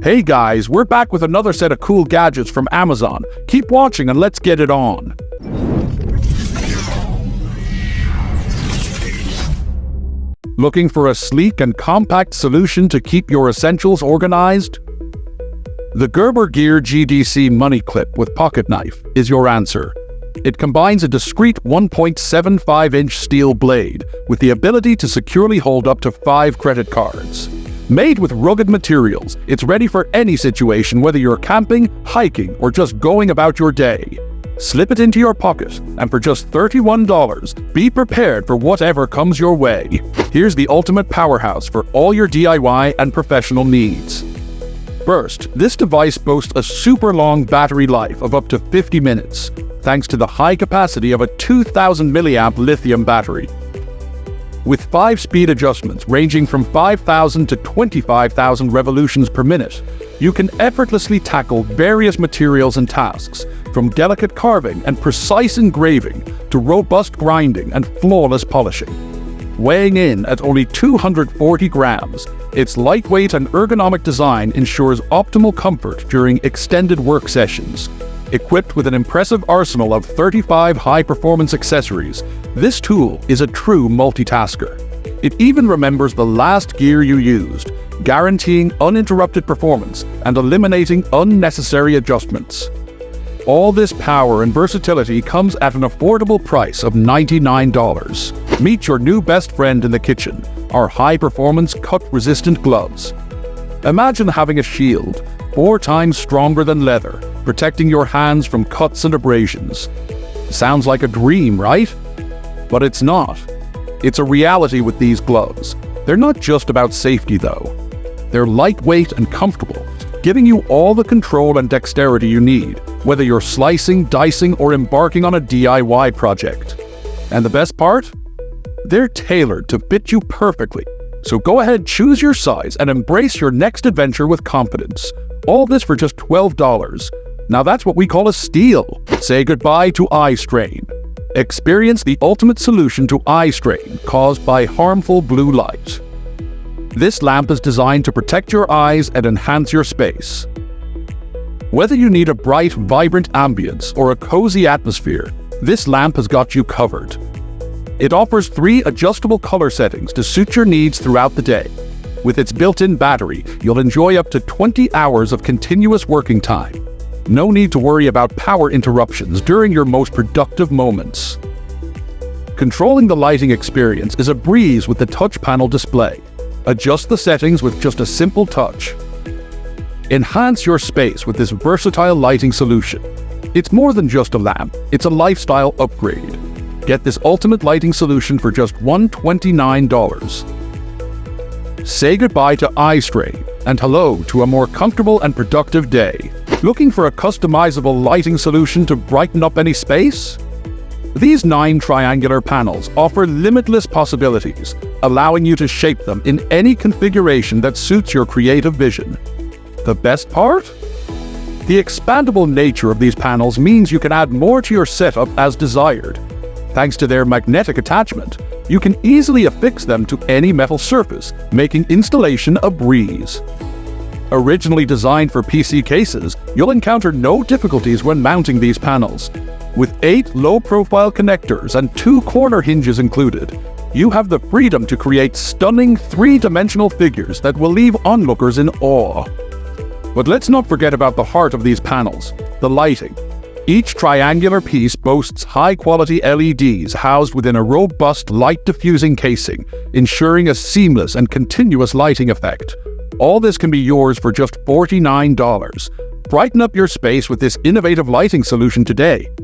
Hey guys, we're back with another set of cool gadgets from Amazon. Keep watching and let's get it on. Looking for a sleek and compact solution to keep your essentials organized? The Gerber Gear GDC Money Clip with pocket knife is your answer. It combines a discreet 1.75-inch steel blade with the ability to securely hold up to 5 credit cards. Made with rugged materials, it's ready for any situation, whether you're camping, hiking, or just going about your day. Slip it into your pocket, and for just $31, be prepared for whatever comes your way. Here's the ultimate powerhouse for all your DIY and professional needs. First, this device boasts a super long battery life of up to 50 minutes, thanks to the high capacity of a 2000 milliamp lithium battery. With 5 speed adjustments ranging from 5,000 to 25,000 revolutions per minute, you can effortlessly tackle various materials and tasks, from delicate carving and precise engraving to robust grinding and flawless polishing. Weighing in at only 240 grams, its lightweight and ergonomic design ensures optimal comfort during extended work sessions. Equipped with an impressive arsenal of 35 high-performance accessories, this tool is a true multitasker. It even remembers the last gear you used, guaranteeing uninterrupted performance and eliminating unnecessary adjustments. All this power and versatility comes at an affordable price of $99. Meet your new best friend in the kitchen, our high-performance cut-resistant gloves. Imagine having a shield 4 times stronger than leather, protecting your hands from cuts and abrasions. Sounds like a dream, right? But it's not. It's a reality with these gloves. They're not just about safety, though. They're lightweight and comfortable, giving you all the control and dexterity you need, whether you're slicing, dicing, or embarking on a DIY project. And the best part? They're tailored to fit you perfectly. So go ahead, choose your size, and embrace your next adventure with confidence. All this for just $12. Now that's what we call a steal. Say goodbye to eye strain. Experience the ultimate solution to eye strain caused by harmful blue light. This lamp is designed to protect your eyes and enhance your space. Whether you need a bright, vibrant ambience or a cozy atmosphere, this lamp has got you covered. It offers 3 adjustable color settings to suit your needs throughout the day. With its built-in battery, you'll enjoy up to 20 hours of continuous working time. No need to worry about power interruptions during your most productive moments. Controlling the lighting experience is a breeze with the touch panel display. Adjust the settings with just a simple touch. Enhance your space with this versatile lighting solution. It's more than just a lamp, it's a lifestyle upgrade. Get this ultimate lighting solution for just $129. Say goodbye to eye strain and hello to a more comfortable and productive day. Looking for a customizable lighting solution to brighten up any space? These 9 triangular panels offer limitless possibilities, allowing you to shape them in any configuration that suits your creative vision. The best part? The expandable nature of these panels means you can add more to your setup as desired. Thanks to their magnetic attachment, you can easily affix them to any metal surface, making installation a breeze. Originally designed for PC cases, you'll encounter no difficulties when mounting these panels. With 8 low-profile connectors and 2 corner hinges included, you have the freedom to create stunning 3-dimensional figures that will leave onlookers in awe. But let's not forget about the heart of these panels, the lighting. Each triangular piece boasts high-quality LEDs housed within a robust light-diffusing casing, ensuring a seamless and continuous lighting effect. All this can be yours for just $49. Brighten up your space with this innovative lighting solution today.